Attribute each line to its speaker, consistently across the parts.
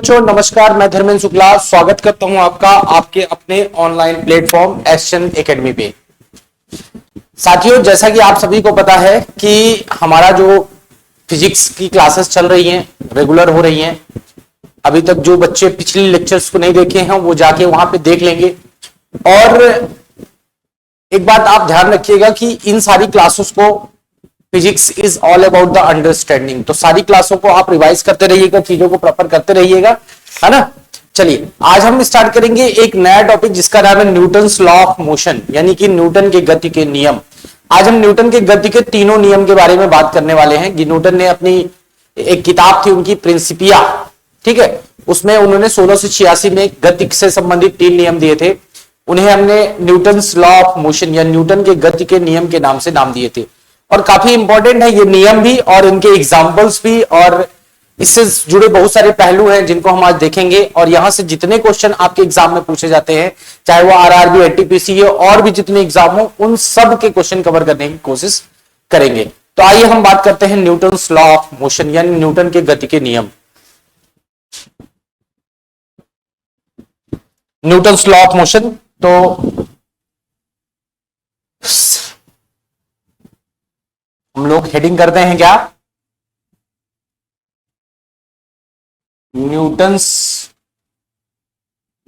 Speaker 1: बच्चों, नमस्कार। मैं धर्मेंद्र शुक्ला स्वागत करता हूं आपका आपके अपने ऑनलाइन प्लेटफॉर्म एसचंद एकेडमी पे। साथियों, जैसा कि आप सभी को पता है कि हमारा जो फिजिक्स की क्लासेस चल रही हैं, रेगुलर हो रही हैं। अभी तक जो बच्चे पिछले लेक्चर्स को नहीं देखे हैं वो जाके वहां पे देख लेंगे। और एक बात आप ध्यान रखिएगा कि इन सारी क्लासेस को physics is all about the understanding, तो सारी क्लासों को आप रिवाइज करते रहिएगा, चीजों को प्रॉपर करते रहिएगा, है ना। चलिए, आज हम स्टार्ट करेंगे एक नया टॉपिक जिसका नाम है न्यूटन्स लॉ ऑफ मोशन, यानी कि न्यूटन के गति के नियम। आज हम न्यूटन के गति के तीनों नियम के बारे में बात करने वाले हैं। न्यूटन ने अपनी एक किताब थी उनकी प्रिंसिपिया, ठीक है, उसमें उन्होंने 1686 में गति से संबंधित 3 नियम दिए थे। उन्हें हमने न्यूटन्स लॉ ऑफ मोशन या न्यूटन के गति के नियम के नाम से नाम दिए थे। और काफी इंपॉर्टेंट है ये नियम भी और इनके एग्जाम्पल्स भी, और इससे जुड़े बहुत सारे पहलू हैं जिनको हम आज देखेंगे। और यहां से जितने क्वेश्चन आपके एग्जाम में पूछे जाते हैं, चाहे वो आरआरबी, एनटीपीसी हो और भी जितने एग्जाम हो, उन सब के क्वेश्चन कवर करने की कोशिश करेंगे। तो आइए हम बात करते हैं न्यूटन्स लॉ ऑफ मोशन यानी न्यूटन के गति के नियम। न्यूटन्स लॉ ऑफ मोशन, तो हम लोग हेडिंग करते हैं क्या, न्यूटन्स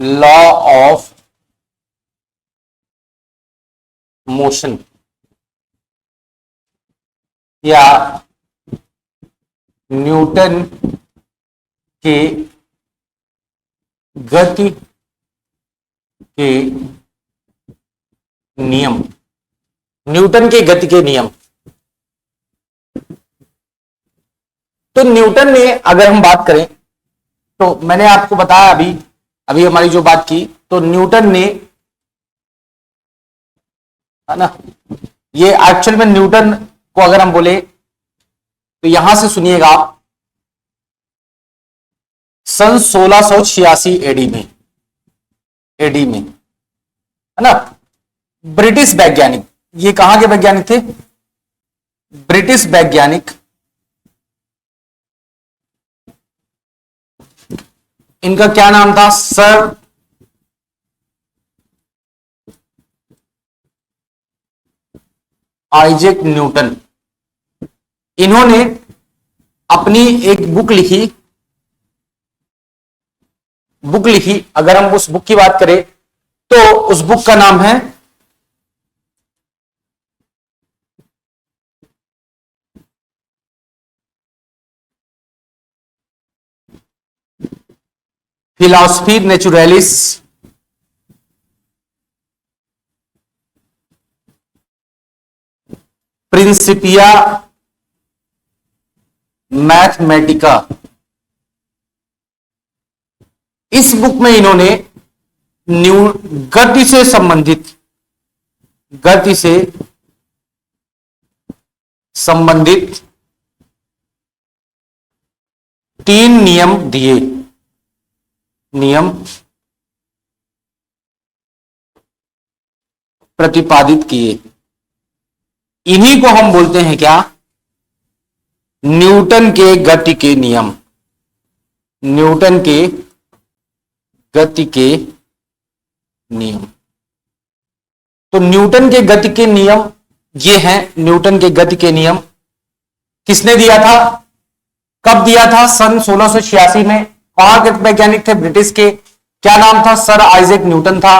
Speaker 1: लॉ ऑफ मोशन या न्यूटन के गति के नियम। न्यूटन के गति के नियम, तो न्यूटन ने, अगर हम बात करें तो मैंने आपको बताया अभी हमारी जो बात की, तो न्यूटन ने, है ना, ये एक्चुअल में न्यूटन को अगर हम बोले तो यहां से सुनिएगा आप, सन 1686 एडी में, है ना, ब्रिटिश वैज्ञानिक, ये कहां के वैज्ञानिक थे, ब्रिटिश वैज्ञानिक, इनका क्या नाम था, सर आइजैक न्यूटन। इन्होंने अपनी एक बुक लिखी। अगर हम उस बुक की बात करें तो उस बुक का नाम है फिलॉसफी नेचुरलिस प्रिंसिपिया मैथमेटिका। इस बुक में इन्होंने गति से संबंधित 3 नियम दिए, नियम प्रतिपादित किए। इन्हीं को हम बोलते हैं क्या, न्यूटन के गति के नियम। न्यूटन के गति के नियम, तो न्यूटन के गति के नियम ये हैं। न्यूटन के गति के नियम किसने दिया था, कब दिया था, सन 1686 में। कहां के वैज्ञानिक थे, ब्रिटिश के। क्या नाम था, सर आइजैक न्यूटन था।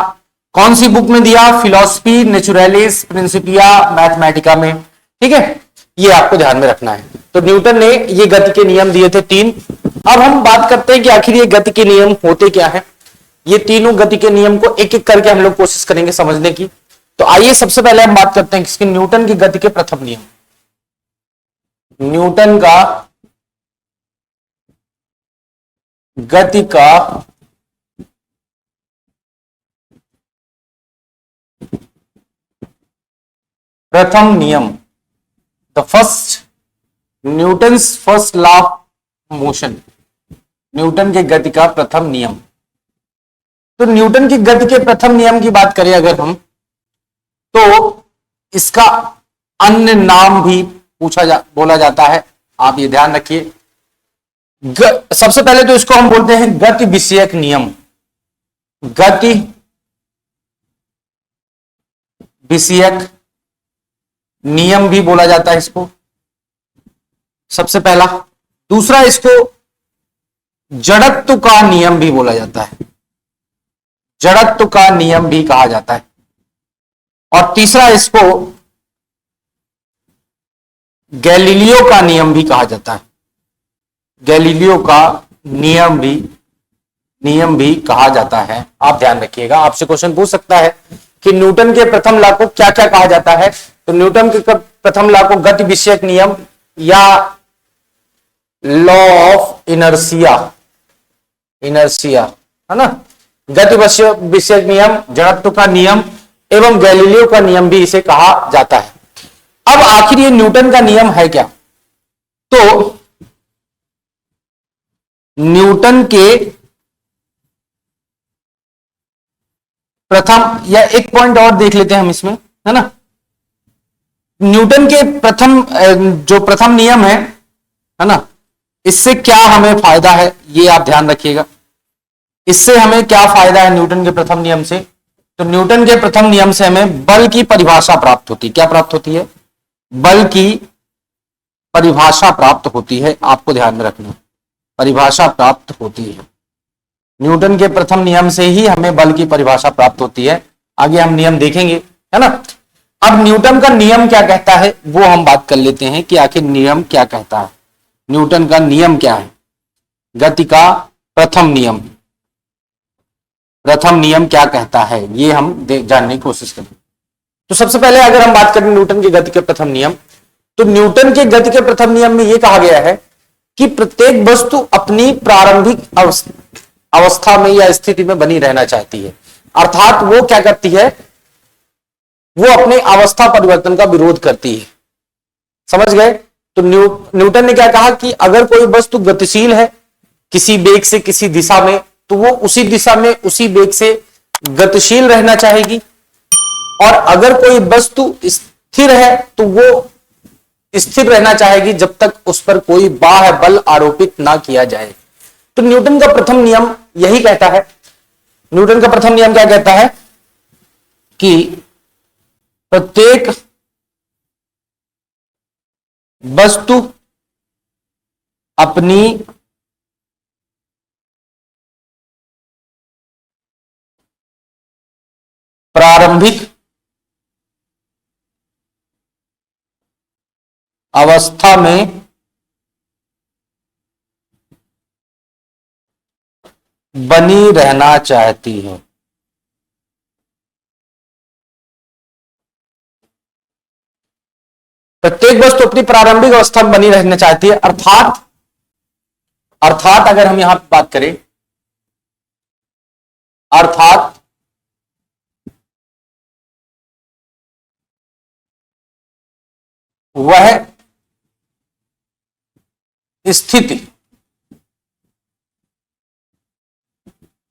Speaker 1: कौन सी बुक में दिया, फिलॉसफी नेचुरलिस प्रिंसिपिया मैथमेटिका में, ठीक है, ये आपको ध्यान में रखना है। तो न्यूटन ने ये गति के नियम दिए थे 3। अब हम बात करते हैं कि आखिर ये गति के नियम होते क्या है। ये तीनों गति के नियम को एक एक करके हम लोग कोशिश करेंगे समझने की। तो आइए सबसे पहले हम बात करते हैं किसके, न्यूटन की गति के प्रथम नियम। न्यूटन का गति का प्रथम नियम, the first, Newton's first law of motion, Newton के गति का प्रथम नियम। तो न्यूटन की गति के प्रथम नियम की बात करें अगर हम, तो इसका अन्य नाम भी बोला जाता है, आप ये ध्यान रखिए। सबसे पहले तो इसको हम बोलते हैं गति विषयक नियम। गति विषयक नियम भी बोला जाता है इसको, सबसे पहला। दूसरा, इसको जड़त्व का नियम भी बोला जाता है, जड़त्व का नियम भी कहा जाता है। और तीसरा, इसको गैलीलियो का नियम भी कहा जाता है, गैलीलियो का नियम भी कहा जाता है। आप ध्यान रखिएगा, आपसे क्वेश्चन पूछ सकता है कि न्यूटन के प्रथम लॉ को क्या क्या कहा जाता है। तो न्यूटन के प्रथम लॉ को गति विषयक नियम या लॉ ऑफ इनर्शिया, इनर्शिया है ना, गति विषयक नियम, जड़त्व का नियम एवं गैलीलियो का नियम भी इसे कहा जाता है। अब आखिर ये न्यूटन का नियम है क्या? तो न्यूटन के प्रथम, या एक पॉइंट और देख लेते हैं हम इसमें, है ना। न्यूटन के प्रथम जो प्रथम नियम है ना, इससे क्या हमें फायदा है ये आप ध्यान रखिएगा। इससे हमें क्या फायदा है न्यूटन के प्रथम नियम से? तो न्यूटन के प्रथम नियम से हमें बल की परिभाषा प्राप्त होती है। क्या प्राप्त होती है? बल की परिभाषा प्राप्त होती है। आपको ध्यान में रखना, परिभाषा प्राप्त होती है। न्यूटन के प्रथम नियम से ही हमें बल की परिभाषा प्राप्त होती है। आगे हम नियम देखेंगे, है ना। अब न्यूटन का नियम क्या कहता है वो हम बात कर लेते हैं कि आखिर नियम क्या कहता है। न्यूटन का नियम क्या है? गति का प्रथम नियम, प्रथम नियम क्या कहता है ये हम जानने की कोशिश करें। तो सबसे पहले अगर हम बात करें न्यूटन के गति के प्रथम नियम, तो न्यूटन के गति के प्रथम नियम में यह कहा गया है कि प्रत्येक वस्तु अपनी प्रारंभिक अवस्था में या स्थिति में बनी रहना चाहती है। अर्थात वो क्या करती है? वो अपने अवस्था परिवर्तन का विरोध करती है। समझ गए? तो न्यूटन ने क्या कहा कि अगर कोई वस्तु गतिशील है किसी वेग से किसी दिशा में, तो वो उसी दिशा में उसी वेग से गतिशील रहना चाहेगी। और अगर कोई वस्तु स्थिर है तो वो स्थिर रहना चाहेगी जब तक उस पर कोई बाह्य बल आरोपित ना किया जाए। तो न्यूटन का प्रथम नियम यही कहता है। न्यूटन का प्रथम नियम क्या कहता है कि प्रत्येक वस्तु अपनी प्रारंभिक अवस्था में बनी रहना चाहती है। प्रत्येक वस्तु अपनी प्रारंभिक अवस्था में बनी रहना चाहती है। अर्थात अगर हम यहां बात करें, अर्थात वह स्थिति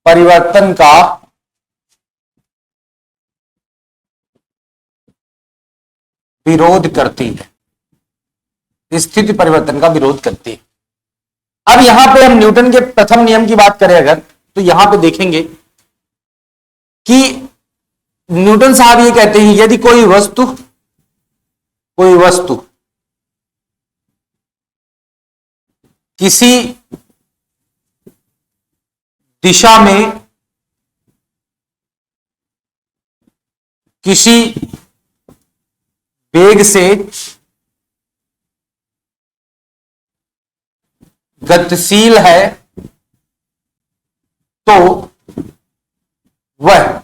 Speaker 1: परिवर्तन का विरोध करती है, स्थिति परिवर्तन का विरोध करती है। अब यहां पे हम न्यूटन के प्रथम नियम की बात करें अगर, तो यहां पे देखेंगे कि न्यूटन साहब ये कहते हैं यदि कोई वस्तु किसी दिशा में किसी वेग से गतिशील है तो वह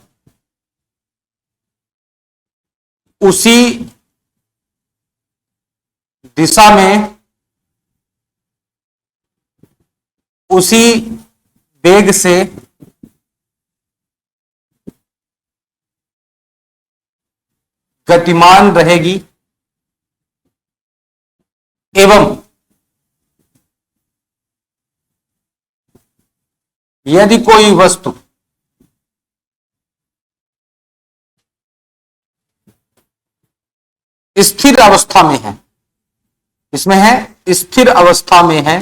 Speaker 1: उसी दिशा में उसी वेग से गतिमान रहेगी एवं यदि कोई वस्तु स्थिर अवस्था में है, इसमें है स्थिर अवस्था में है,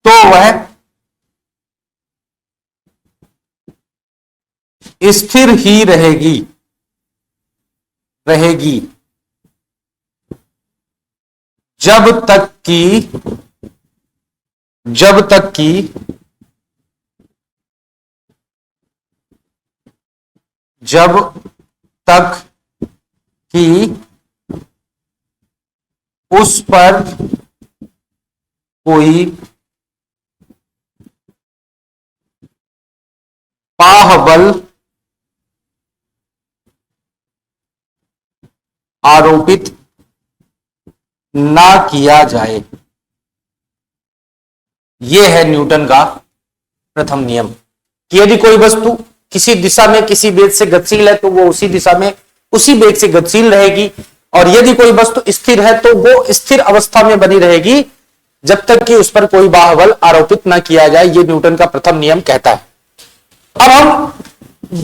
Speaker 1: तो वह स्थिर ही रहेगी रहेगी जब तक कि जब तक कि जब तक कि उस पर कोई बाह्य आरोपित ना किया जाए। यह है न्यूटन का प्रथम नियम कि यदि कोई वस्तु किसी दिशा में किसी वेग से गतिशील है तो वो उसी दिशा में उसी वेग से गतिशील रहेगी, और यदि कोई वस्तु स्थिर है तो वो स्थिर अवस्था में बनी रहेगी जब तक कि उस पर कोई बाह्य बल आरोपित ना किया जाए। ये न्यूटन का प्रथम नियम कहता है। अब हम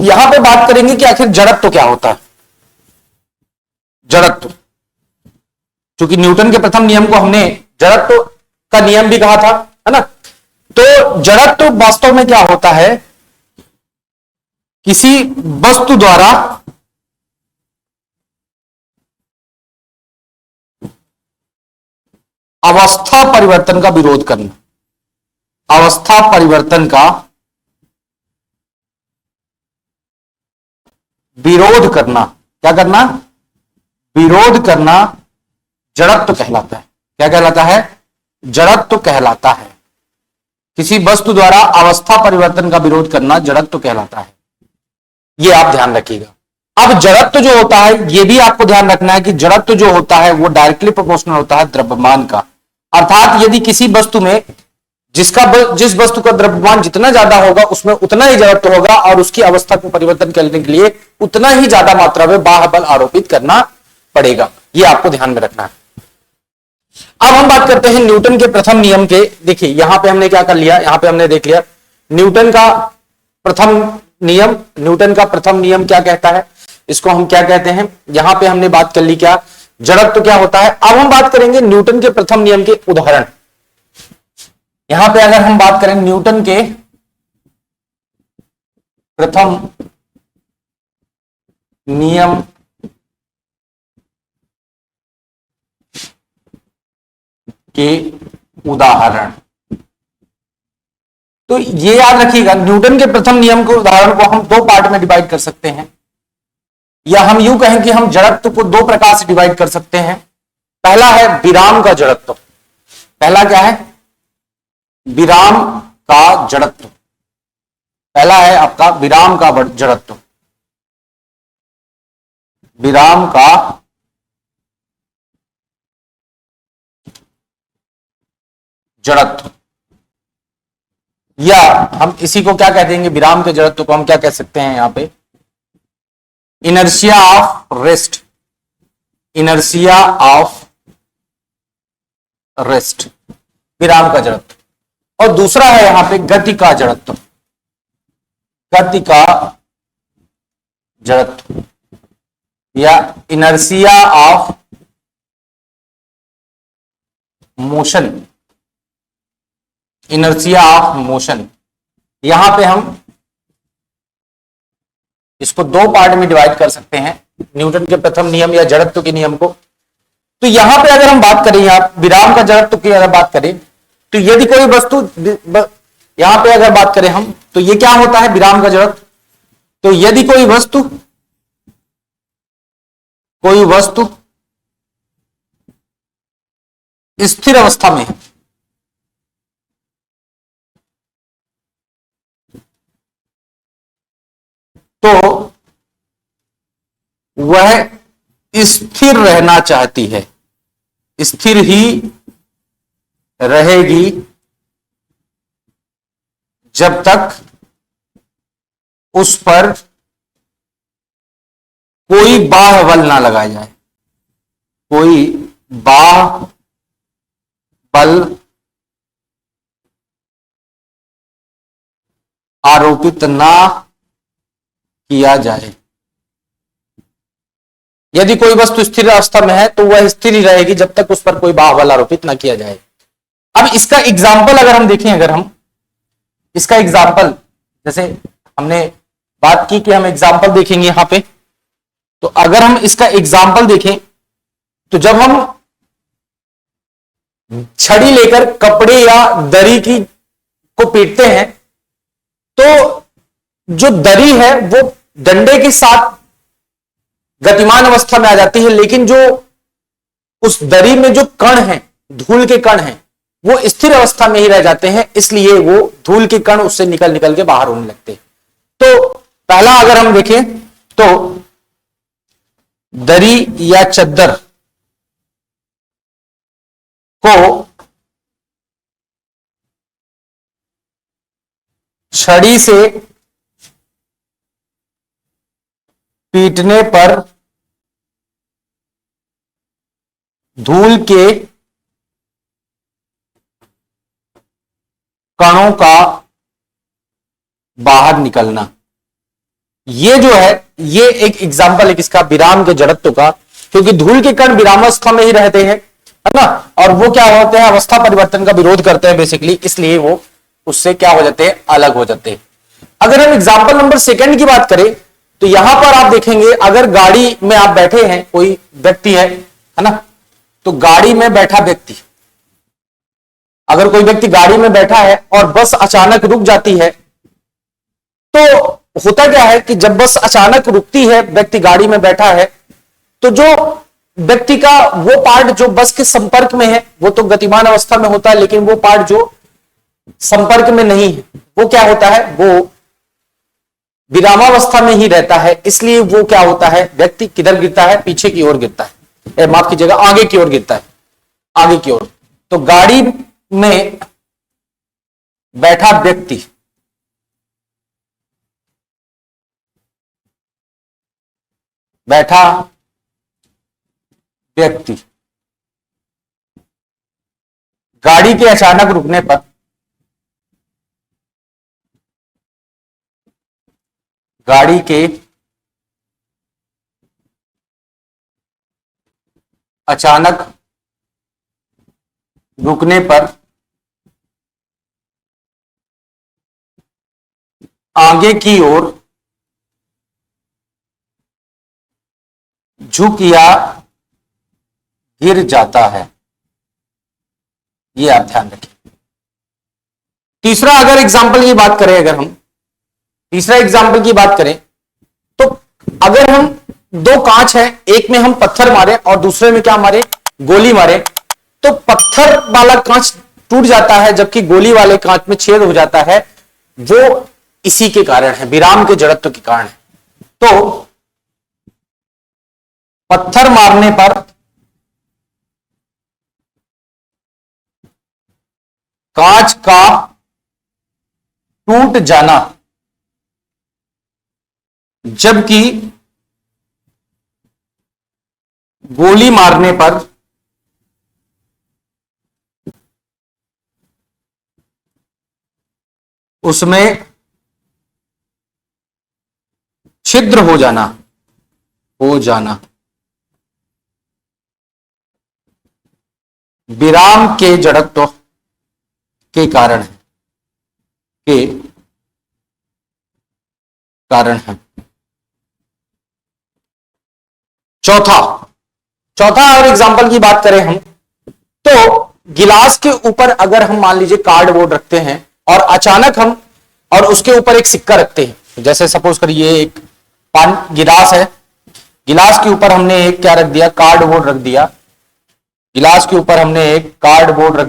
Speaker 1: यहां पे बात करेंगे कि आखिर जड़त्व क्या होता है। जड़त्व, क्योंकि न्यूटन के प्रथम नियम को हमने जड़त्व का नियम भी कहा था, है ना। तो जड़त्व वास्तव में क्या होता है, किसी वस्तु द्वारा अवस्था परिवर्तन का विरोध करना। अवस्था परिवर्तन का विरोध करना, क्या करना, विरोध करना जड़त्व कहलाता है। क्या कहलाता है, जड़त्व कहलाता है। किसी वस्तु द्वारा अवस्था परिवर्तन का विरोध करना जड़त्व कहलाता है। ये आप ध्यान रखिएगा। अब जड़त्व जो होता है, ये भी आपको ध्यान रखना है कि जड़त्व जो होता है वो डायरेक्टली प्रोपोर्शनल होता है द्रव्यमान का। अर्थात यदि किसी वस्तु में जिस वस्तु का द्रव्यमान जितना ज्यादा होगा उसमें उतना ही जड़त्व होगा, और उसकी अवस्था को परिवर्तन करने के लिए उतना ही ज्यादा मात्रा में बाह्य बल आरोपित करना पड़ेगा। ये आपको ध्यान में रखना है। अब हम बात करते हैं न्यूटन के प्रथम नियम के। देखिए यहां पे हमने क्या कर लिया, यहां पे हमने देख लिया न्यूटन का प्रथम नियम। न्यूटन का प्रथम नियम क्या कहता है, इसको हम क्या कहते हैं, यहां पे हमने बात कर ली क्या, जड़त्व क्या होता है। अब हम बात करेंगे न्यूटन के प्रथम नियम के उदाहरण। यहां पे अगर हम बात करें न्यूटन के प्रथम नियम के उदाहरण, तो ये याद रखिएगा न्यूटन के प्रथम नियम के उदाहरण को हम दो पार्ट में डिवाइड कर सकते हैं, या हम यूं कहें कि हम जड़त्व को दो प्रकार से डिवाइड कर सकते हैं। पहला है विराम का जड़त्व। पहला क्या है, विराम का जड़त्व। पहला है आपका विराम का जड़त्व। विराम का जड़त्व, या हम इसी को क्या कह देंगे, विराम के जड़त्व को हम क्या कह सकते हैं यहां पे, inertia of rest. Inertia of rest, विराम का जड़त्व। और दूसरा है यहां पे गति का जड़त्व। गति का जड़त्व या inertia of motion. Inertia of motion, यहां पे हम इसको दो पार्ट में डिवाइड कर सकते हैं, न्यूटन के प्रथम नियम या जड़त्व के नियम को। तो यहां पे अगर हम बात करें, यहां विराम का जड़त्व की अगर बात करें, तो यदि कोई वस्तु, यहां पे अगर बात करें हम, तो ये क्या होता है विराम का जड़त्व। तो यदि कोई वस्तु स्थिर अवस्था में है, तो वह स्थिर रहना चाहती है, स्थिर ही रहेगी जब तक उस पर कोई बाह्य बल ना लगाया जाए। कोई बाह्य बल आरोपित ना किया जाए। यदि कोई वस्तु स्थिर अवस्था में है तो वह स्थिर ही रहेगी जब तक उस पर कोई बाह्य बल आरोपित ना किया जाए। अब इसका एग्जाम्पल अगर हम देखें, अगर हम इसका एग्जाम्पल, जैसे हमने बात की कि हम एग्जाम्पल देखेंगे यहां पे, तो अगर हम इसका एग्जाम्पल देखें तो जब हम छड़ी लेकर कपड़े या दरी की को पीटते हैं तो जो दरी है वो डंडे के साथ गतिमान अवस्था में आ जाती है, लेकिन जो उस दरी में जो कण है, धूल के कण हैं, वो स्थिर अवस्था में ही रह जाते हैं, इसलिए वो धूल के कण उससे निकल निकल के बाहर होने लगते हैं। तो पहला अगर हम देखें तो दरी या चद्दर को छड़ी से पीटने पर धूल के कणों का बाहर निकलना, ये जो है ये एक एग्जाम्पल है किसका, विराम के जड़त्व का, क्योंकि धूल के कण विरामावस्था में ही रहते हैं, है ना, और वो क्या होते हैं, अवस्था परिवर्तन का विरोध करते हैं बेसिकली, इसलिए वो उससे क्या हो जाते हैं, अलग हो जाते हैं। अगर हम एग्जाम्पल नंबर सेकंड की बात करें तो यहां पर आप देखेंगे, अगर गाड़ी में आप बैठे हैं, कोई व्यक्ति है ना, तो गाड़ी में बैठा व्यक्ति, अगर कोई व्यक्ति गाड़ी में बैठा है और बस अचानक रुक जाती है, तो होता क्या है कि जब बस अचानक रुकती है, व्यक्ति गाड़ी में बैठा है, तो जो व्यक्ति का वो पार्ट जो बस के संपर्क में है वो तो गतिमान अवस्था में होता है, लेकिन वो पार्ट जो संपर्क में नहीं है वो क्या होता है, वो विरामावस्था में ही रहता है, इसलिए वो क्या होता है, व्यक्ति किधर गिरता है, पीछे की ओर गिरता है, माफ कीजिएगा आगे की ओर गिरता है, आगे की ओर। तो गाड़ी में बैठा व्यक्ति गाड़ी के अचानक रुकने पर गाड़ी के अचानक रुकने पर आगे की ओर झुक या गिर जाता है, ये आप ध्यान रखें। तीसरा अगर एग्जाम्पल की बात करें, अगर हम तीसरा एग्जाम्पल की बात करें तो अगर हम दो कांच है, एक में हम पत्थर मारे और दूसरे में क्या मारे, गोली मारे, तो पत्थर वाला कांच टूट जाता है जबकि गोली वाले कांच में छेद हो जाता है, वो इसी के कारण है, विराम के जड़त्व के कारण है। तो पत्थर मारने पर कांच का टूट जाना, जबकि गोली मारने पर उसमें छिद्र हो जाना विराम के जड़त्व के कारण है। चौथा अगर एग्जांपल की बात करें हम, तो गिलास के ऊपर अगर हम मान लीजिए कार्डबोर्ड रखते हैं और अचानक हम और उसके ऊपर एक सिक्का रखते हैं, जैसे सपोज करिए एक गिलास है, गिलास के ऊपर हमने एक क्या रख दिया, कार्डबोर्ड रख दिया, गिलास के ऊपर हमने एक कार्डबोर्ड रख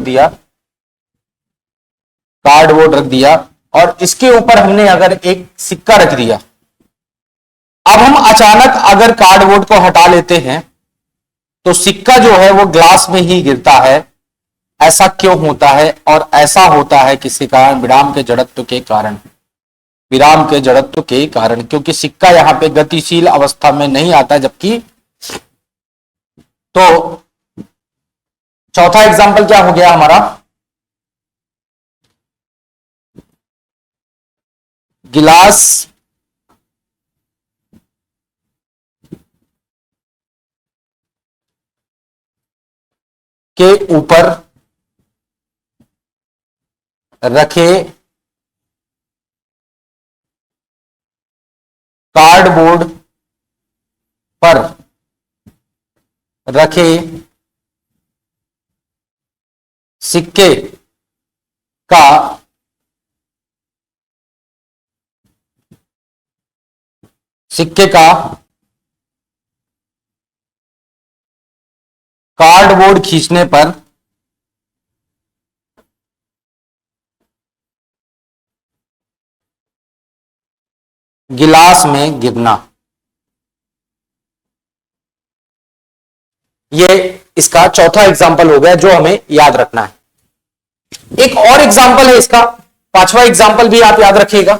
Speaker 1: दिया और इसके ऊपर हमने अगर एक सिक्का रख दिया। अब हम अचानक अगर कार्डबोर्ड को हटा लेते हैं तो सिक्का जो है वो ग्लास में ही गिरता है। ऐसा क्यों होता है? और ऐसा होता है किसके कारण? विराम के जड़त्व के कारण। विराम के जड़त्व के कारण, क्योंकि सिक्का यहां पे गतिशील अवस्था में नहीं आता, जबकि तो चौथा एग्जाम्पल क्या हो गया हमारा? गिलास के ऊपर रखे कार्डबोर्ड पर रखे सिक्के का कार्डबोर्ड खींचने पर गिलास में गिरना। ये इसका चौथा एग्जाम्पल हो गया जो हमें याद रखना है। एक और एग्जाम्पल है इसका, पांचवा एग्जाम्पल भी आप याद रखिएगा।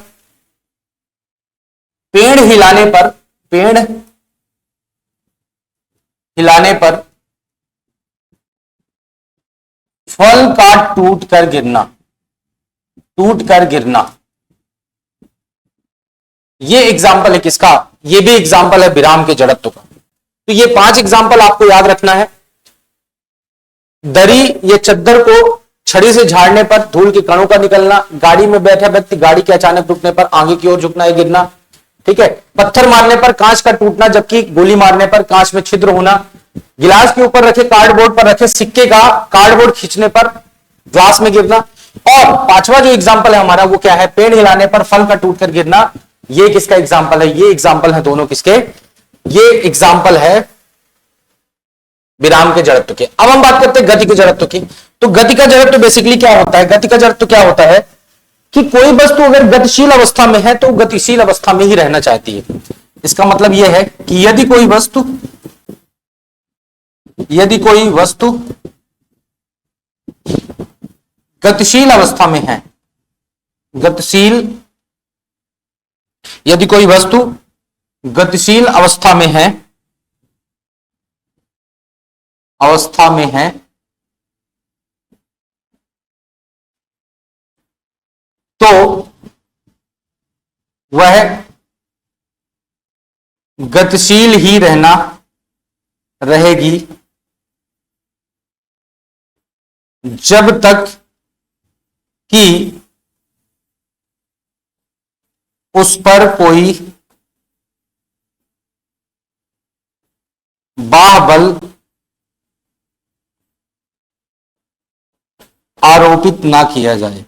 Speaker 1: पेड़ हिलाने पर फल का टूट कर गिरना। ये एग्जाम्पल है किसका? ये भी एग्जाम्पल है विराम के जड़त्व का। तो ये 5 एग्जाम्पल आपको याद रखना है। दरी या चद्दर को छड़ी से झाड़ने पर धूल के कणों का निकलना, गाड़ी में बैठा व्यक्ति गाड़ी के अचानक रुकने पर आगे की ओर झुकना या गिरना, ठीक है। पत्थर मारने पर कांच का टूटना, जबकि गोली मारने पर कांच में छिद्र होना, गिलास के ऊपर रखे कार्डबोर्ड पर रखे सिक्के का कार्डबोर्ड खींचने पर ग्लास में गिरना। और पांचवा जो एग्जाम्पल है हमारा वो क्या है? पेड़ हिलाने पर फल का टूटकर गिरना। ये किसका एग्जाम्पल है? ये एग्जाम्पल है दोनों किसके? ये एग्जाम्पल है विराम के जड़त्व के। अब हम बात करते हैं गति के जड़त्व की। तो गति का जड़त्व बेसिकली क्या होता है? गति का जड़त्व क्या होता है कि कोई वस्तु अगर गतिशील अवस्था में है तो गतिशील अवस्था में ही रहना चाहती है। इसका मतलब यह है कि यदि कोई वस्तु गतिशील अवस्था में है, यदि कोई वस्तु गतिशील अवस्था में है तो वह गतिशील ही रहेगी जब तक कि उस पर कोई बाह्य बल आरोपित ना किया जाए।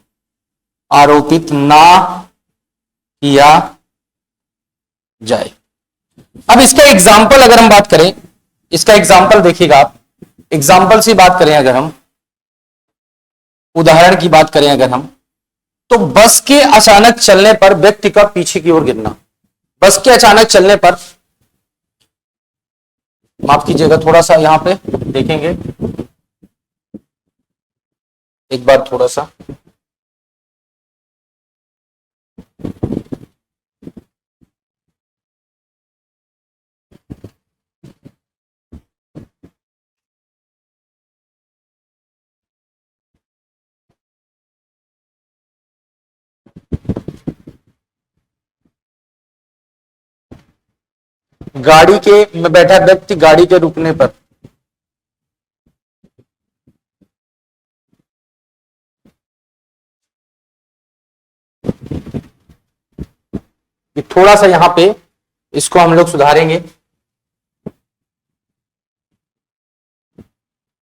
Speaker 1: अब इसका एग्जाम्पल अगर हम बात करें, इसका एग्जाम्पल देखिएगा आप। एग्जाम्पल से बात करें अगर हम, उदाहरण की बात करें अगर हम, तो बस के अचानक चलने पर व्यक्ति का पीछे की ओर गिरना। बस के अचानक चलने पर, माफ कीजिएगा थोड़ा सा यहां पे देखेंगे एक बार थोड़ा सा। गाड़ी के में बैठा व्यक्ति गाड़ी के रुकने पर थोड़ा सा यहां पे इसको हम लोग सुधारेंगे।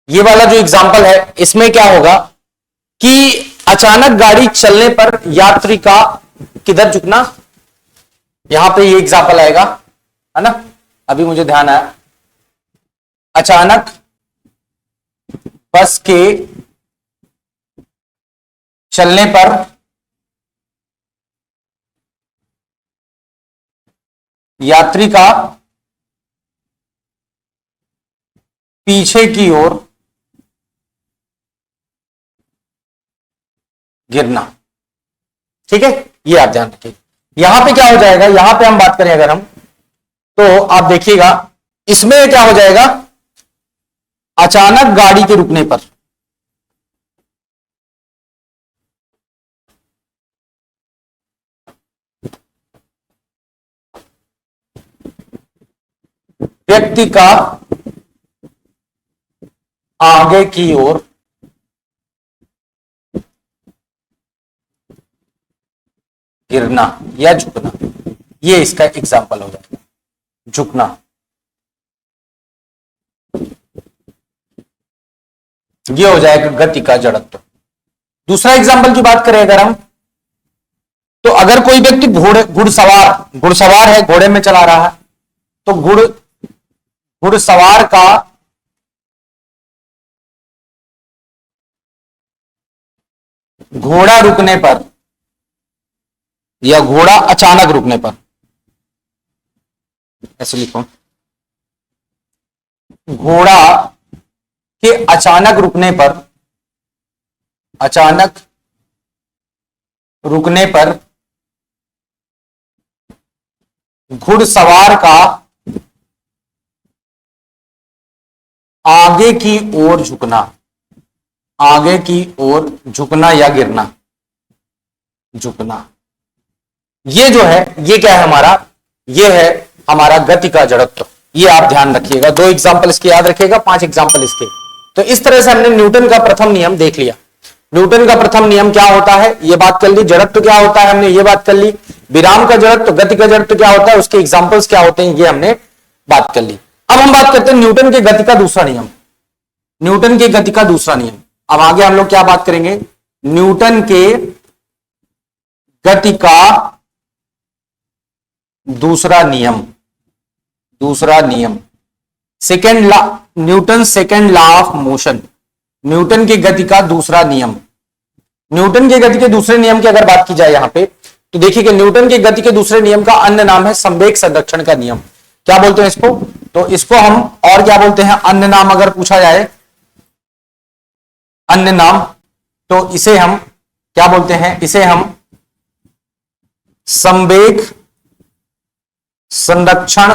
Speaker 1: ये वाला जो एग्जाम्पल है इसमें क्या होगा कि अचानक गाड़ी चलने पर यात्री का किधर झुकना, यहां पे ये एग्जाम्पल आएगा, है ना। अभी मुझे ध्यान आया, अचानक बस के चलने पर यात्री का पीछे की ओर गिरना, ठीक है। ये आप ध्यान रखिए। यहां पे क्या हो जाएगा, यहां पे हम बात करें अगर हम, तो आप देखिएगा इसमें क्या हो जाएगा, अचानक गाड़ी के रुकने पर व्यक्ति का आगे की ओर गिरना या झुकना, ये इसका एग्जाम्पल हो जाएगा, झुकना। ये हो जाएगा गति का जड़त्व। दूसरा एग्जाम्पल की बात करें अगर हम, तो अगर कोई व्यक्ति घुड़सवार है, घोड़े में चला रहा है, तो घुड़सवार का घोड़ा रुकने पर या घोड़ा अचानक रुकने पर, ऐसे लिखो, घोड़ा के अचानक रुकने पर घुड़सवार का आगे की ओर झुकना या गिरना, झुकना। ये जो है, ये क्या है हमारा, ये है हमारा गति का जड़त्व। ये आप ध्यान रखिएगा, 2 एग्जाम्पल इसके याद रखिएगा, 5 एग्जाम्पल इसके। तो इस तरह से हमने न्यूटन का प्रथम नियम देख लिया। न्यूटन का प्रथम नियम क्या होता है, ये बात कर ली। जड़त्व क्या होता है, हमने ये बात कर ली। विराम का जड़त्व, गति का जड़त्व क्या होता है, उसके एग्जाम्पल्स क्या होते हैं, ये हमने बात कर ली। अब हम बात करते हैं न्यूटन के गति का दूसरा नियम। न्यूटन के गति का दूसरा नियम, अब आगे हम लोग क्या बात करेंगे, न्यूटन के गति का दूसरा नियम। Second law, Newton second law of motion. Newton की गति का दूसरा नियम। न्यूटन की गति के दूसरे नियम की अगर बात की जाए यहां पे, तो देखिए कि न्यूटन की गति के दूसरे नियम का अन्य नाम है संवेग संरक्षण का नियम। क्या बोलते हैं इसको, तो इसको हम और क्या बोलते हैं, अन्य नाम अगर पूछा जाए, अन्य नाम, तो इसे हम क्या बोलते हैं, इसे हम संवेग संरक्षण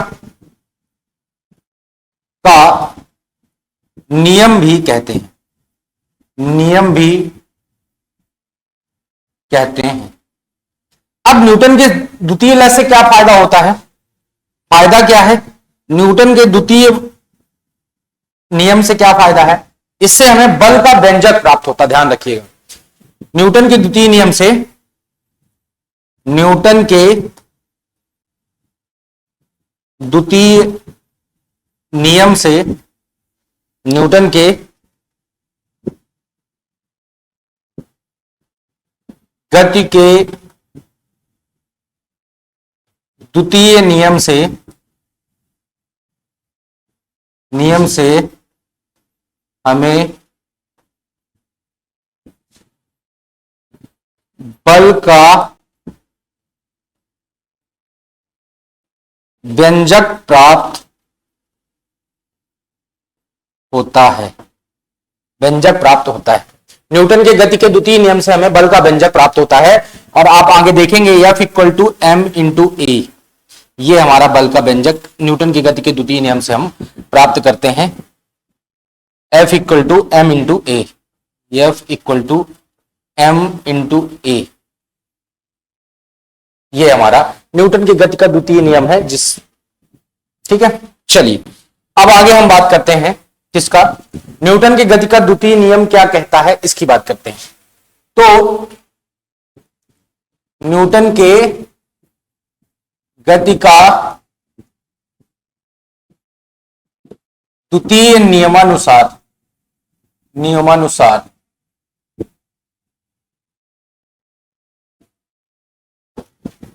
Speaker 1: का नियम भी कहते हैं, अब न्यूटन के द्वितीय लॉ से क्या फायदा होता है, फायदा क्या है, न्यूटन के द्वितीय नियम से क्या फायदा है, इससे हमें बल का व्यंजक प्राप्त होता है। ध्यान रखिएगा, न्यूटन के द्वितीय नियम से, न्यूटन के द्वितीय नियम से, न्यूटन के गति के द्वितीय नियम से हमें बल का व्यंजक प्राप्त होता है, न्यूटन के गति के द्वितीय नियम से हमें बल का व्यंजक प्राप्त होता है। और आप आगे देखेंगे F equal to M into A, ये हमारा बल का व्यंजक न्यूटन की गति के द्वितीय नियम से हम प्राप्त करते हैं। F equal to M into A, F equal to M into A, ये हमारा न्यूटन की गति का द्वितीय नियम है ठीक है। चलिए अब आगे हम बात करते हैं किसका, न्यूटन की गति का द्वितीय नियम क्या कहता है, इसकी बात करते हैं। तो न्यूटन के गति का द्वितीय नियमानुसार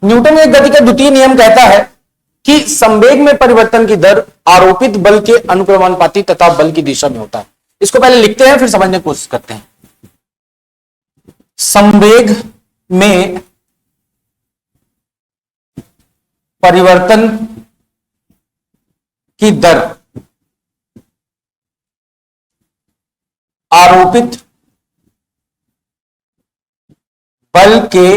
Speaker 1: न्यूटन के गति का द्वितीय नियम कहता है कि संवेग में परिवर्तन की दर आरोपित बल के अनुक्रमानुपाती तथा बल की दिशा में होता है। इसको पहले लिखते हैं फिर समझने की कोशिश करते हैं। संवेग में परिवर्तन की दर आरोपित बल के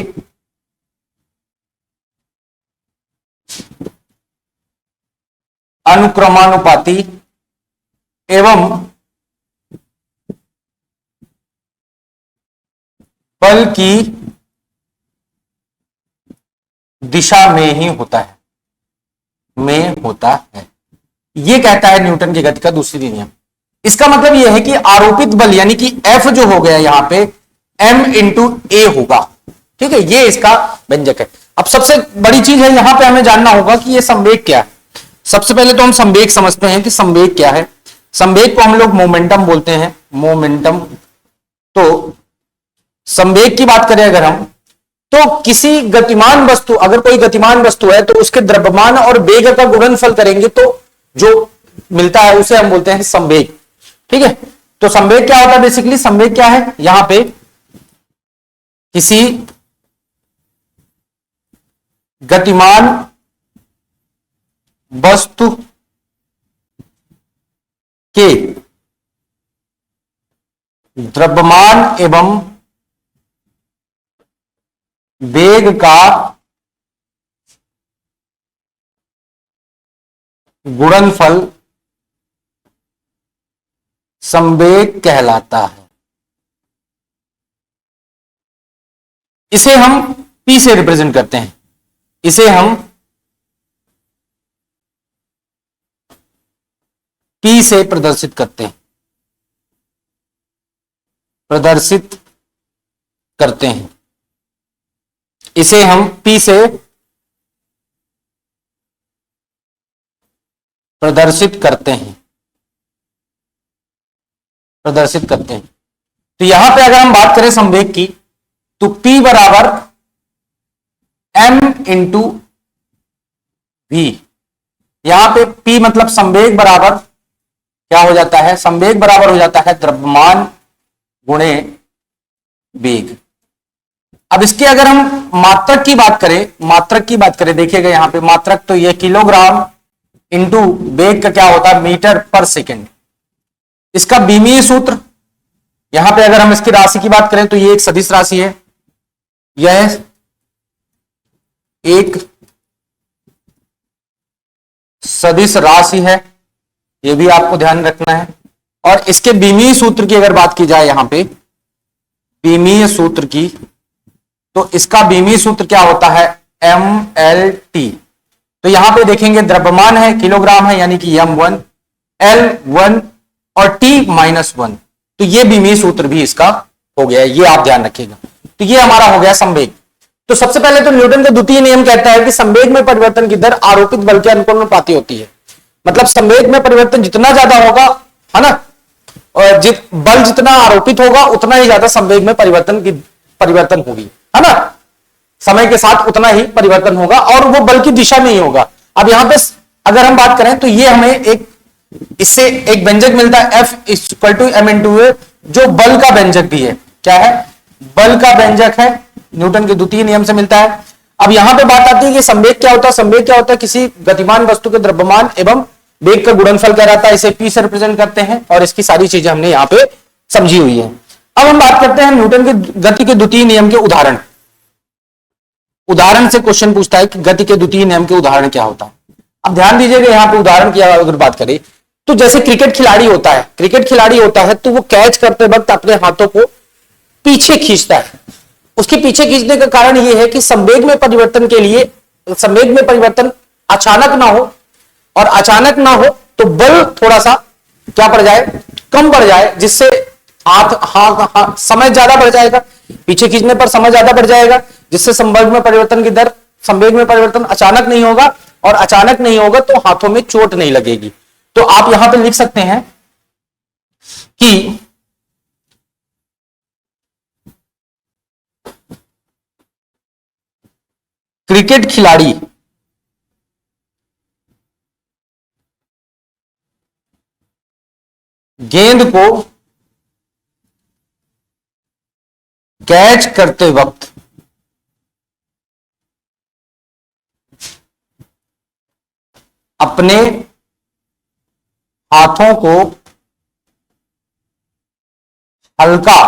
Speaker 1: अनुक्रमानुपाती एवं बल की दिशा में ही होता है, यह कहता है न्यूटन की गति का दूसरी नियम। इसका मतलब यह है कि आरोपित बल यानी कि F जो हो गया यहां पे m इंटू ए होगा। ठीक है, ये इसका व्यंजक है। अब सबसे बड़ी चीज है यहां पे हमें जानना होगा कि ये संवेग क्या है। सबसे पहले तो हम संवेग समझते हैं कि संवेग क्या है। संवेग को हम लोग मोमेंटम बोलते हैं, मोमेंटम। तो संवेग की बात करें अगर हम, तो किसी गतिमान वस्तु, अगर कोई गतिमान वस्तु है तो उसके द्रव्यमान और वेग का गुणनफल करेंगे तो जो मिलता है उसे हम बोलते हैं संवेग। ठीक है, तो संवेग क्या होता है? बेसिकली संवेग क्या है, यहां पे किसी गतिमान वस्तु के द्रव्यमान एवं वेग का गुणनफल संवेग कहलाता है। इसे हम P से रिप्रेजेंट करते हैं, इसे हम P से प्रदर्शित करते हैं, प्रदर्शित करते हैं, इसे हम P से प्रदर्शित करते हैं, प्रदर्शित करते हैं। तो यहां पे अगर हम बात करें संवेग की, तो P बराबर m इंटू वी। यहां पे P मतलब संवेग बराबर क्या हो जाता है? संवेग बराबर हो जाता है द्रव्यमान गुणे वेग। अब इसके अगर हम मात्रक की बात करें, मात्रक की बात करें, देखिएगा यहां पे मात्रक, तो ये किलोग्राम इंटू वेग का क्या होता है? मीटर पर सेकेंड। इसका बीमीय सूत्र, यहां पे अगर हम इसकी राशि की बात करें तो ये एक सदिश राशि है, यह एक सदिश राशि है, यह भी आपको ध्यान रखना है। और इसके बीमीय सूत्र की अगर बात की जाए, यहां पे बीमीय सूत्र की, तो इसका बीमीय सूत्र क्या होता है? MLT। तो यहां पे देखेंगे द्रव्यमान है, किलोग्राम है, यानी कि M1, L1 और T-1। तो ये बीमीय सूत्र भी इसका हो गया, ये आप ध्यान रखिएगा। तो ये हमारा हो गया संवेग। तो सबसे पहले तो न्यूटन का द्वितीय नियम कहता है कि संवेग में परिवर्तन की दर आरोपित बल के अनुपाती होती है। मतलब संवेग में परिवर्तन जितना ज्यादा होगा, है ना, और बल जितना आरोपित होगा उतना ही ज्यादा संवेग में परिवर्तन होगी, है ना। समय के साथ उतना ही परिवर्तन होगा और वो बल की दिशा में ही होगा। अब यहां पे अगर हम बात करें तो ये हमें इससे एक व्यंजक मिलता है F equal to M into A, जो बल का व्यंजक भी है। क्या है? बल का व्यंजक है, न्यूटन के द्वितीय नियम से मिलता है। अब यहां पे बात आती है कि संवेग क्या होता है। संवेग क्या होता है? किसी गतिमान वस्तु के द्रव्यमान एवं वेग का गुणनफल कहलाता है, इसे P से रिप्रेजेंट करते हैं और इसकी सारी चीजें हमने यहां पे समझी हुई है। अब हम बात करते हैं न्यूटन के गति के द्वितीय नियम के उदाहरण। उदाहरण से क्वेश्चन पूछता है कि गति के द्वितीय नियम के उदाहरण क्या होता है। अब ध्यान दीजिएगा, यहां पे उदाहरण की अगर बात करें तो जैसे क्रिकेट खिलाड़ी होता है, क्रिकेट खिलाड़ी होता है तो वो कैच करते वक्त अपने हाथों को पीछे खींचता है। उसके पीछे खींचने का कारण यह है कि संवेग में परिवर्तन के लिए, संवेग में परिवर्तन अचानक ना हो, और अचानक ना हो तो बल थोड़ा सा क्या पड़ जाए? कम पड़ जाए, जिससे समय ज्यादा बढ़ जाएगा। पीछे खींचने पर समय ज्यादा बढ़ जाएगा, जिससे संवेग में परिवर्तन की दर, संवेग में परिवर्तन अचानक नहीं होगा, और अचानक नहीं होगा तो हाथों में चोट नहीं लगेगी। तो आप यहां पे लिख सकते हैं कि क्रिकेट खिलाड़ी गेंद को कैच करते वक्त अपने हाथों को हल्का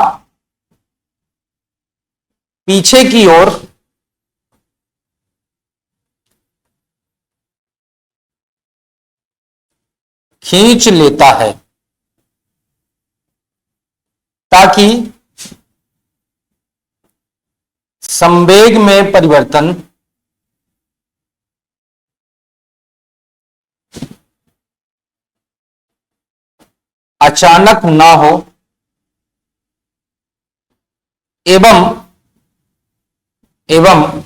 Speaker 1: पीछे की ओर खींच लेता है, ताकि संवेग में परिवर्तन अचानक ना हो एवं एवं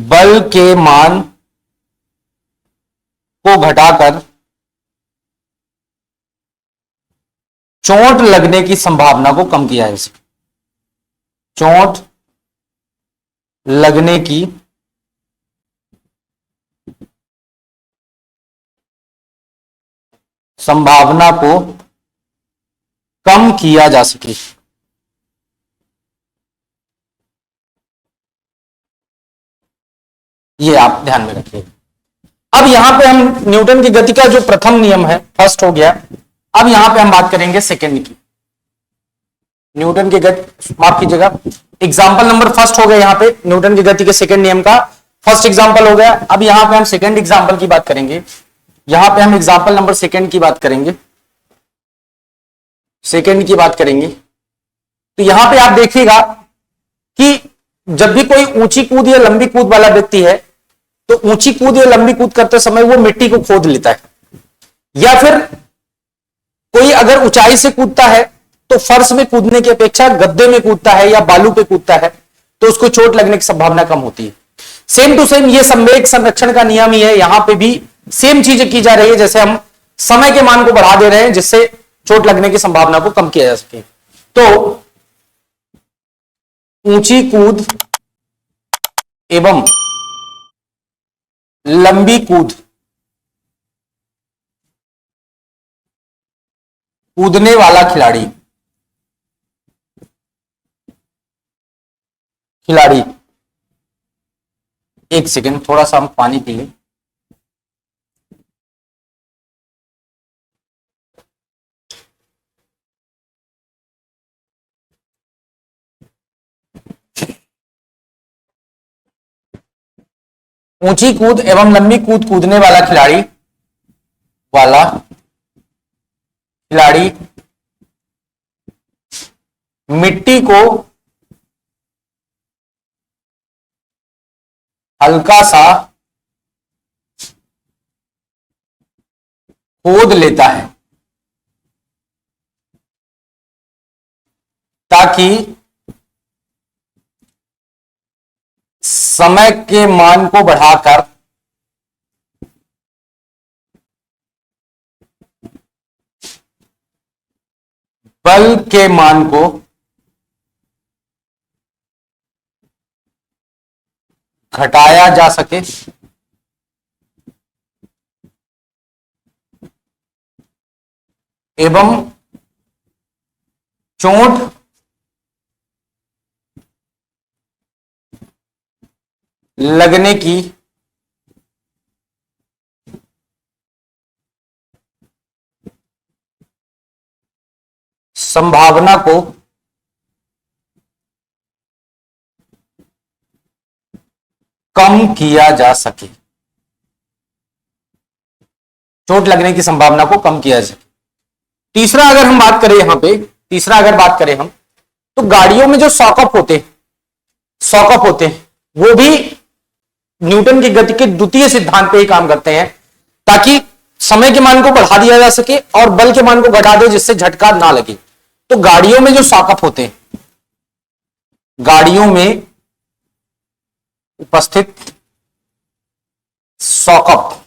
Speaker 1: बल के मान को घटाकर चोट लगने की संभावना को कम किया है। चोट लगने की संभावना को कम किया जा सके। ये आप ध्यान में रखिए। अब यहां पे हम न्यूटन की गति का जो प्रथम नियम है, फर्स्ट हो गया। अब यहां पे हम बात करेंगे सेकंड की। न्यूटन की गति, माफ कीजिएगा, एग्जाम्पल नंबर फर्स्ट हो गया यहां पे न्यूटन की गति के सेकंड नियम का फर्स्ट एग्जाम्पल हो गया। अब यहां पे हम सेकंड एग्जाम्पल की बात करेंगे। यहां पे हम एग्जाम्पल नंबर सेकंड की बात करेंगे, सेकंड की बात करेंगे। तो यहां पे आप देखिएगा कि जब भी कोई ऊंची कूद या लंबी कूद वाला व्यक्ति है, तो ऊंची कूद या लंबी कूद करते समय वो मिट्टी को खोद लेता है, या फिर कोई अगर ऊंचाई से कूदता है तो फर्श में कूदने की अपेक्षा गद्दे में कूदता है या बालू पे कूदता है, तो उसको चोट लगने की संभावना कम होती है। सेम टू सेम ये संवेग संरक्षण का नियम ही है। यहां पे भी सेम चीजें की जा रही है, जैसे हम समय के मान को बढ़ा दे रहे हैं जिससे चोट लगने की संभावना को कम किया जा सके। तो ऊंची कूद एवं लंबी कूद, कूदने वाला खिलाड़ी एक सेकंड, थोड़ा सा हम पानी पी लें। ऊंची कूद एवं लंबी कूद कूदने वाला खिलाड़ी मिट्टी को हल्का सा खोद लेता है ताकि समय के मान को बढ़ाकर बल के मान को घटाया जा सके एवं चोट लगने की संभावना को कम किया जा सके। चोट लगने की संभावना को कम किया जा सके। तीसरा अगर हम बात करें यहां पे, तीसरा अगर बात करें हम, तो गाड़ियों में जो सॉकअप होते हैं वो भी न्यूटन की गति के द्वितीय सिद्धांत पे ही काम करते हैं, ताकि समय के मान को बढ़ा दिया जा सके और बल के मान को घटा दे जिससे झटका ना लगे। तो गाड़ियों में जो सॉकअप होते हैं, गाड़ियों में उपस्थित सॉकअप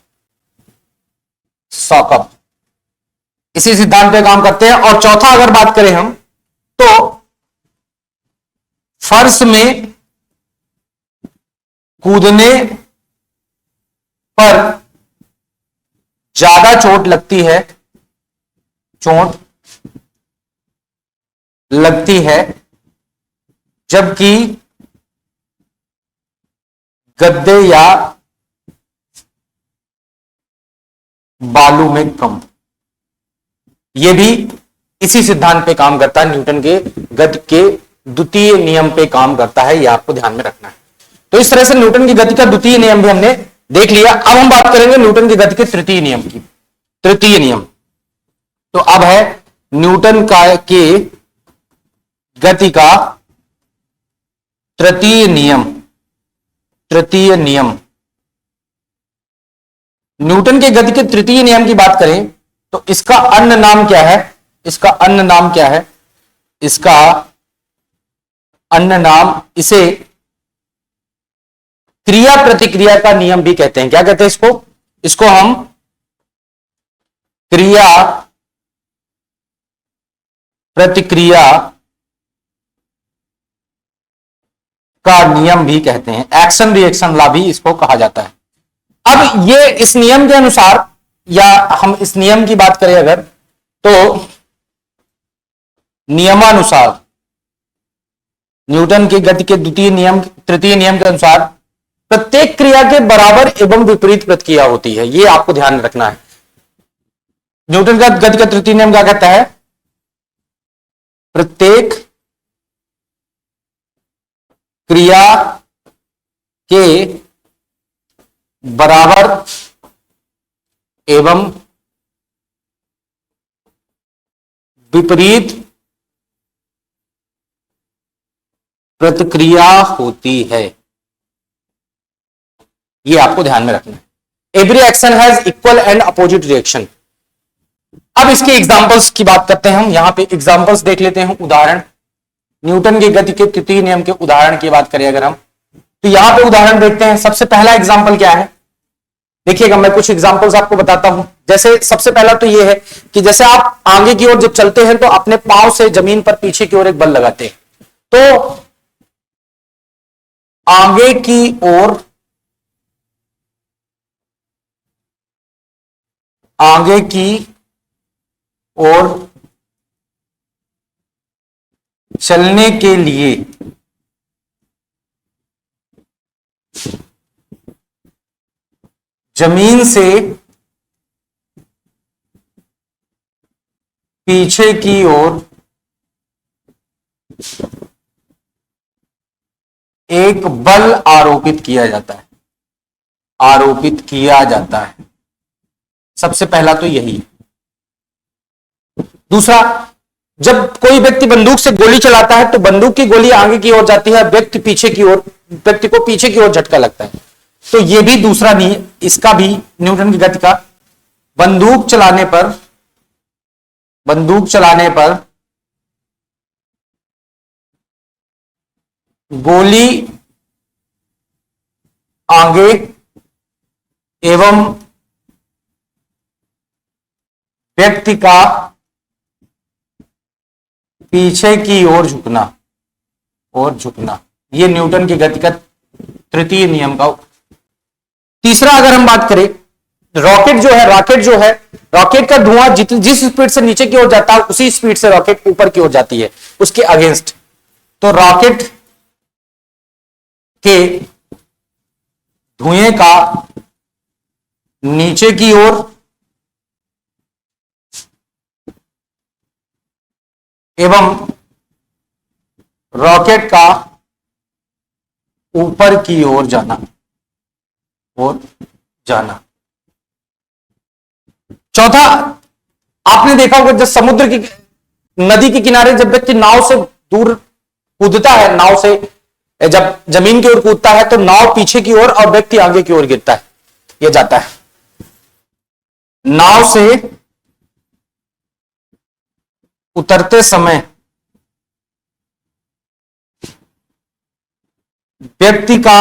Speaker 1: इसी सिद्धांत पे काम करते हैं। और चौथा अगर बात करें हम, तो फर्श में कूदने पर ज्यादा चोट लगती है जबकि गद्दे या बालू में कम। यह भी इसी सिद्धांत पे काम करता है, न्यूटन के गति के द्वितीय नियम पे काम करता है, यह आपको ध्यान में रखना है। तो इस तरह से न्यूटन की गति का द्वितीय नियम भी हमने देख लिया। अब हम बात करेंगे न्यूटन की गति के तृतीय नियम की। तृतीय नियम तो अब है न्यूटन के गति का तृतीय नियम। न्यूटन के गति के तृतीय नियम की बात करें तो इसका अन्य नाम क्या है? इसका अन्य नाम क्या है? इसका अन्य नाम, इसे क्रिया प्रतिक्रिया का नियम भी कहते हैं। क्या कहते हैं इसको? इसको हम क्रिया प्रतिक्रिया का नियम भी कहते हैं। एक्शन रिएक्शन लॉ भी इसको कहा जाता है। अब ये इस नियम के अनुसार, या हम इस नियम की बात करें अगर, तो नियमानुसार, न्यूटन के गति के द्वितीय नियम, तृतीय नियम के अनुसार प्रत्येक क्रिया के बराबर एवं विपरीत प्रतिक्रिया होती है। यह आपको ध्यान में रखना है। न्यूटन का गति का तृतीय नियम क्या कहता है? प्रत्येक क्रिया के बराबर एवं विपरीत प्रतिक्रिया होती है। यह आपको ध्यान में रखना है। Every action has equal and opposite reaction. अब इसके एग्जांपल्स की बात करते हैं हम। यहां पे एग्जांपल्स देख लेते हैं, उदाहरण। न्यूटन की गति के तृतीय नियम के उदाहरण की बात करें अगर हम, तो यहां पे उदाहरण देखते हैं। सबसे पहला एग्जांपल क्या है? देखिएगा, मैं कुछ एग्जांपल्स आपको बताता हूं। जैसे सबसे पहला तो यह है कि जैसे आप आगे की ओर जब चलते हैं तो अपने पांव से जमीन पर पीछे की ओर एक बल लगाते हैं, तो आगे की ओर, आगे की ओर चलने के लिए जमीन से पीछे की ओर एक बल आरोपित किया जाता है, आरोपित किया जाता है। सबसे पहला तो यही है। दूसरा, जब कोई व्यक्ति बंदूक से गोली चलाता है तो बंदूक की गोली आगे की ओर जाती है, व्यक्ति पीछे की ओर, व्यक्ति को पीछे की ओर झटका लगता है। तो यह भी दूसरा नहीं, इसका भी न्यूटन की गति का, बंदूक चलाने पर, बंदूक चलाने पर गोली आगे एवं व्यक्ति का पीछे की ओर झुकना, और झुकना, यह न्यूटन की गति का तृतीय नियम का। तीसरा अगर हम बात करें, रॉकेट जो है, रॉकेट का धुआं जिस स्पीड से नीचे की ओर जाता है उसी स्पीड से रॉकेट ऊपर की ओर जाती है, उसके अगेंस्ट। तो रॉकेट के धुएं का नीचे की ओर एवं रॉकेट का ऊपर की ओर जाना, और जाना। चौथा, आपने देखा होगा जब समुद्र की, नदी के किनारे जब व्यक्ति नाव से दूर कूदता है, नाव से जब जमीन की ओर कूदता है तो नाव पीछे की ओर और व्यक्ति आगे की ओर गिरता है, यह जाता है। नाव से उतरते समय व्यक्ति का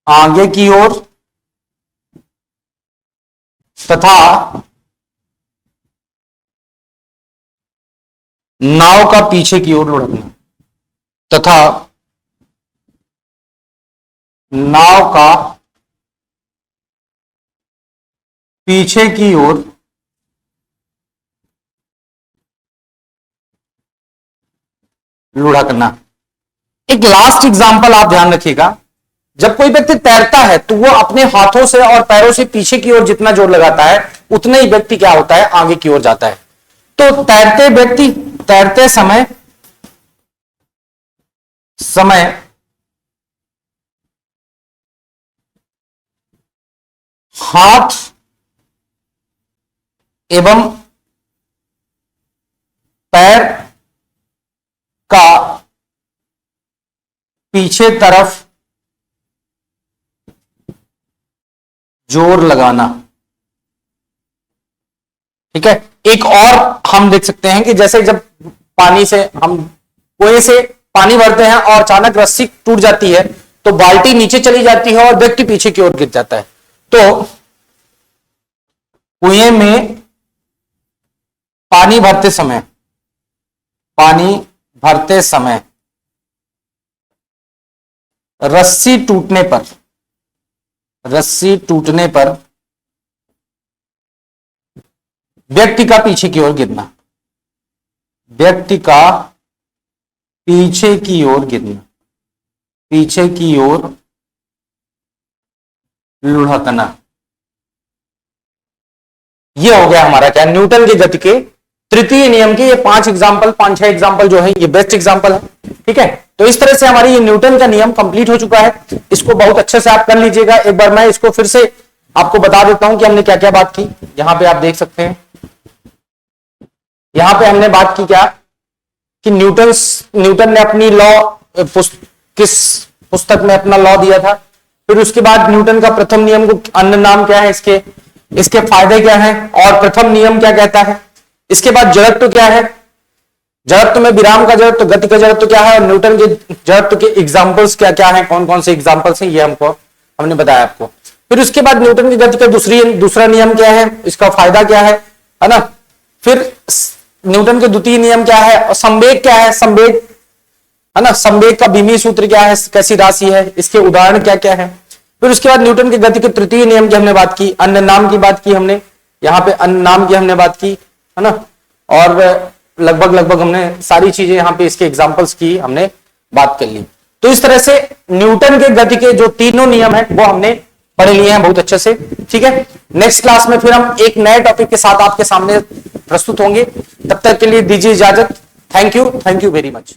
Speaker 1: आगे की ओर तथा नाव का पीछे की ओर लुढ़कना, तथा नाव का पीछे की ओर लुढ़कना। एक लास्ट एग्जांपल आप ध्यान रखिएगा, जब कोई व्यक्ति तैरता है तो वो अपने हाथों से और पैरों से पीछे की ओर जितना जोर लगाता है उतना ही व्यक्ति क्या होता है, आगे की ओर जाता है। तो तैरते व्यक्ति, तैरते समय हाथ एवं पैर का पीछे तरफ जोर लगाना, ठीक है। एक और हम देख सकते हैं कि जैसे जब पानी से हम कुएं से पानी भरते हैं और अचानक रस्सी टूट जाती है तो बाल्टी नीचे चली जाती है और व्यक्ति पीछे की ओर गिर जाता है। तो कुएं में पानी भरते समय रस्सी टूटने पर व्यक्ति का पीछे की ओर गिरना, पीछे की ओर लुढ़कना, ये हो गया हमारा क्या, न्यूटन की गति के तृतीय नियम के ये 5-6 एग्जांपल जो है ये बेस्ट एग्जांपल है। ठीक है, तो इस तरह से हमारी ये न्यूटन का नियम कंप्लीट हो चुका है। इसको बहुत अच्छे से आप कर लीजिएगा। एक बार मैं इसको फिर से आपको बता देता हूं कि हमने क्या क्या बात की। यहां पे आप देख सकते हैं, यहां पे हमने बात की क्या कि न्यूटन ने अपनी लॉ किस पुस्तक में अपना लॉ दिया था। फिर उसके बाद न्यूटन का प्रथम नियम को अन्य नाम क्या है, इसके फायदे क्या हैं और प्रथम नियम क्या कहता है। इसके बाद जड़त्व क्या है, जड़त्व में विराम का जड़त्व, गति का जड़त्व क्या है और न्यूटन के जड़त्व के एग्जांपल्स क्या क्या हैं, कौन कौन से एग्जांपल्स हैं, ये हमने बताया आपको। फिर उसके बाद न्यूटन की गति का दूसरा नियम क्या है, इसका फायदा क्या है ना। फिर न्यूटन के द्वितीय नियम क्या है और संवेग क्या है, संवेग है ना, संवेग का बीमी सूत्र क्या है, कैसी राशि है, इसके उदाहरण क्या क्या है। फिर उसके बाद न्यूटन की गति के तृतीय नियम की हमने बात की, अन्य नाम की बात की हमने, यहाँ पे अन्य नाम की हमने बात की है ना, और लगभग हमने सारी चीजें यहाँ पे इसके एग्जांपल्स की हमने बात कर ली। तो इस तरह से न्यूटन के गति के जो तीनों नियम है वो हमने पढ़ लिए हैं बहुत अच्छे से। ठीक है, नेक्स्ट क्लास में फिर हम एक नए टॉपिक के साथ आपके सामने प्रस्तुत होंगे। तब तक के लिए दीजिए इजाजत। Thank you very much.